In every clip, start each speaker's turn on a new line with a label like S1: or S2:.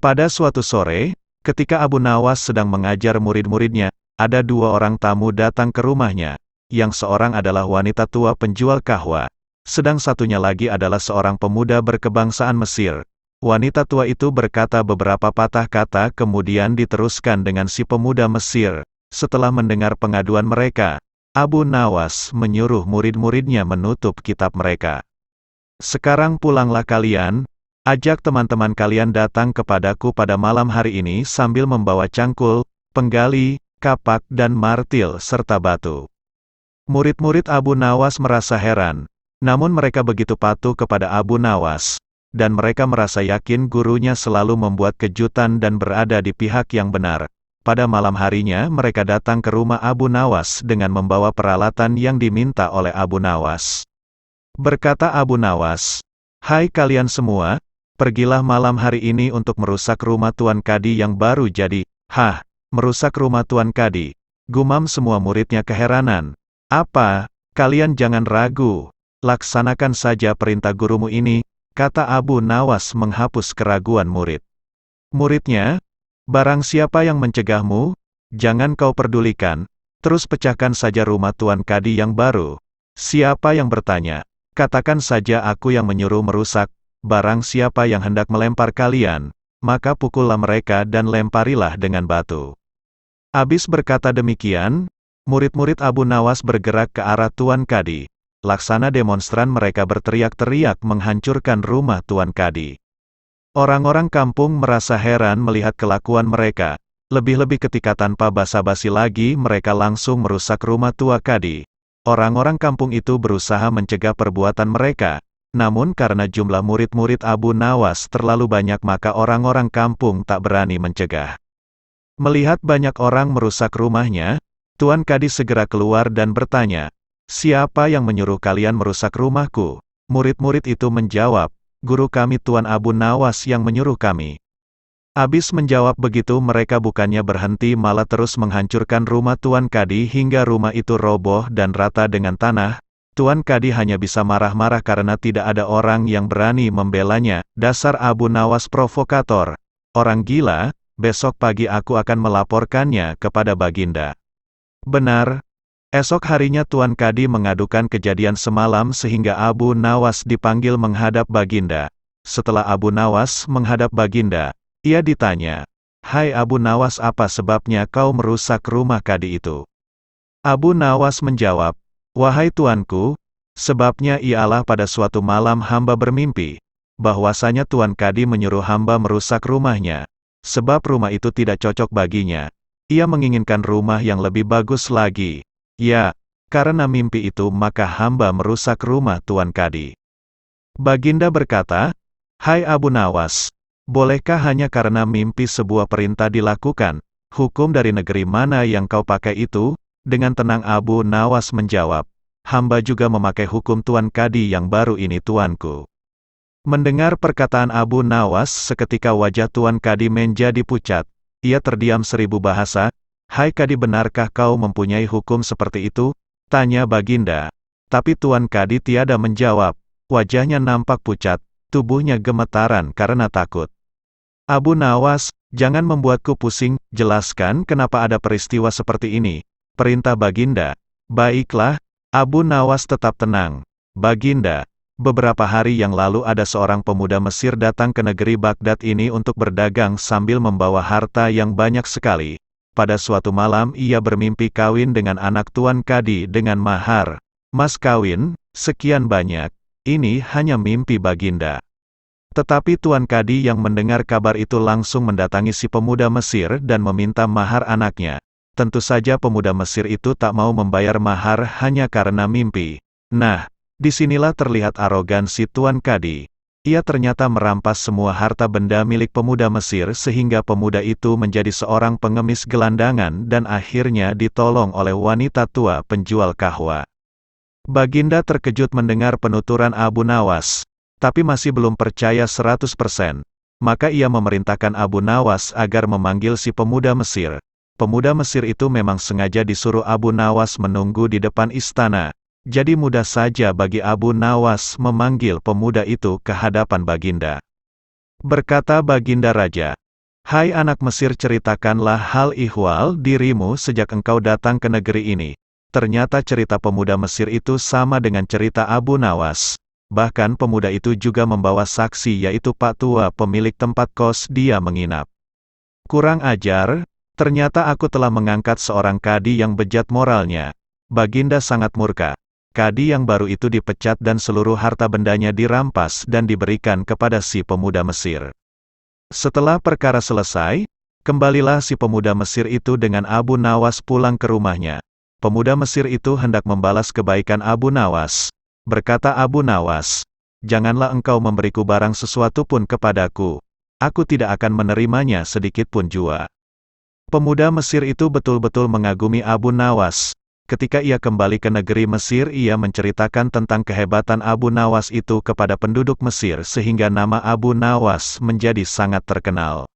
S1: Pada suatu sore, ketika Abu Nawas sedang mengajar murid-muridnya, ada dua orang tamu datang ke rumahnya. Yang seorang adalah wanita tua penjual kahwa, sedang satunya lagi adalah seorang pemuda berkebangsaan Mesir. Wanita tua itu berkata beberapa patah kata kemudian diteruskan dengan si pemuda Mesir. Setelah mendengar pengaduan mereka, Abu Nawas menyuruh murid-muridnya menutup kitab mereka. Sekarang pulanglah kalian, ajak teman-teman kalian datang kepadaku pada malam hari ini sambil membawa cangkul, penggali, kapak dan martil serta batu. Murid-murid Abu Nawas merasa heran, namun mereka begitu patuh kepada Abu Nawas, dan mereka merasa yakin gurunya selalu membuat kejutan dan berada di pihak yang benar. Pada malam harinya mereka datang ke rumah Abu Nawas dengan membawa peralatan yang diminta oleh Abu Nawas. Berkata Abu Nawas, "Hai kalian semua, pergilah malam hari ini untuk merusak rumah Tuan Kadi yang baru jadi." "Hah, merusak rumah Tuan Kadi?" gumam semua muridnya keheranan. "Apa, kalian jangan ragu, laksanakan saja perintah gurumu ini," kata Abu Nawas menghapus keraguan murid. Muridnya, "Barang siapa yang mencegahmu, jangan kau pedulikan, terus pecahkan saja rumah Tuan Kadi yang baru. Siapa yang bertanya, katakan saja aku yang menyuruh merusak. Barang siapa yang hendak melempar kalian, maka pukullah mereka dan lemparilah dengan batu." Habis berkata demikian, murid-murid Abu Nawas bergerak ke arah Tuan Kadi. Laksana demonstran mereka berteriak-teriak menghancurkan rumah Tuan Kadi. Orang-orang kampung merasa heran melihat kelakuan mereka. Lebih-lebih ketika tanpa basa-basi lagi mereka langsung merusak rumah Tua Kadi. Orang-orang kampung itu berusaha mencegah perbuatan mereka. Namun karena jumlah murid-murid Abu Nawas terlalu banyak maka orang-orang kampung tak berani mencegah. Melihat banyak orang merusak rumahnya, Tuan Kadi segera keluar dan bertanya, "Siapa yang menyuruh kalian merusak rumahku?" Murid-murid itu menjawab, "Guru kami Tuan Abu Nawas yang menyuruh kami." Habis menjawab begitu mereka bukannya berhenti malah terus menghancurkan rumah Tuan Kadi hingga rumah itu roboh dan rata dengan tanah. Tuan Kadi hanya bisa marah-marah karena tidak ada orang yang berani membelanya. "Dasar Abu Nawas provokator, orang gila, besok pagi aku akan melaporkannya kepada Baginda." Benar. Esok harinya Tuan Kadi mengadukan kejadian semalam sehingga Abu Nawas dipanggil menghadap Baginda. Setelah Abu Nawas menghadap Baginda, ia ditanya, "Hai Abu Nawas, apa sebabnya kau merusak rumah Kadi itu?" Abu Nawas menjawab, "Wahai Tuanku, sebabnya ialah pada suatu malam hamba bermimpi, bahwasanya Tuan Kadi menyuruh hamba merusak rumahnya, sebab rumah itu tidak cocok baginya. Ia menginginkan rumah yang lebih bagus lagi. Ya, karena mimpi itu maka hamba merusak rumah Tuan Kadi." Baginda berkata, "Hai Abu Nawas, bolehkah hanya karena mimpi sebuah perintah dilakukan? Hukum dari negeri mana yang kau pakai itu?" Dengan tenang Abu Nawas menjawab, "Hamba juga memakai hukum Tuan Kadi yang baru ini Tuanku." Mendengar perkataan Abu Nawas seketika wajah Tuan Kadi menjadi pucat. Ia terdiam 1000 bahasa. "Hai Kadi, benarkah kau mempunyai hukum seperti itu?" tanya Baginda. Tapi Tuan Kadi tiada menjawab. Wajahnya nampak pucat, tubuhnya gemetaran karena takut. "Abu Nawas, jangan membuatku pusing, jelaskan kenapa ada peristiwa seperti ini," perintah Baginda. "Baiklah." Abu Nawas tetap tenang. "Baginda, beberapa hari yang lalu ada seorang pemuda Mesir datang ke negeri Baghdad ini untuk berdagang sambil membawa harta yang banyak sekali. Pada suatu malam ia bermimpi kawin dengan anak Tuan Kadi dengan mahar mas kawin sekian banyak. Ini hanya mimpi Baginda." Tetapi Tuan Kadi yang mendengar kabar itu langsung mendatangi si pemuda Mesir dan meminta mahar anaknya. Tentu saja pemuda Mesir itu tak mau membayar mahar hanya karena mimpi. Nah, disinilah terlihat arogansi Tuan Kadi. Ia ternyata merampas semua harta benda milik pemuda Mesir sehingga pemuda itu menjadi seorang pengemis gelandangan dan akhirnya ditolong oleh wanita tua penjual kahwa. Baginda terkejut mendengar penuturan Abu Nawas, tapi masih belum percaya 100%. Maka ia memerintahkan Abu Nawas agar memanggil si pemuda Mesir. Pemuda Mesir itu memang sengaja disuruh Abu Nawas menunggu di depan istana. Jadi mudah saja bagi Abu Nawas memanggil pemuda itu ke hadapan Baginda. Berkata Baginda Raja, Hai anak Mesir, ceritakanlah hal ihwal dirimu sejak engkau datang ke negeri ini. Ternyata cerita pemuda Mesir itu sama dengan cerita Abu Nawas. Bahkan pemuda itu juga membawa saksi, yaitu Pak Tua pemilik tempat kos dia menginap. Kurang ajar, ternyata aku telah mengangkat seorang kadi yang bejat moralnya. Baginda sangat murka. Kadi yang baru itu dipecat dan seluruh harta bendanya dirampas dan diberikan kepada si pemuda Mesir. Setelah perkara selesai, kembalilah si pemuda Mesir itu dengan Abu Nawas pulang ke rumahnya. Pemuda Mesir itu hendak membalas kebaikan Abu Nawas. Berkata Abu Nawas, "Janganlah engkau memberiku barang sesuatu pun kepadaku. Aku tidak akan menerimanya sedikit pun jua." Pemuda Mesir itu betul-betul mengagumi Abu Nawas. Ketika ia kembali ke negeri Mesir, ia menceritakan tentang kehebatan Abu Nawas itu kepada penduduk Mesir sehingga nama Abu Nawas menjadi sangat terkenal.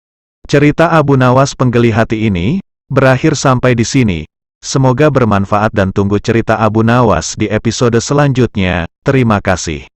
S1: Cerita Abu Nawas penggeli hati ini berakhir sampai di sini. Semoga bermanfaat dan tunggu cerita Abu Nawas di episode selanjutnya. Terima kasih.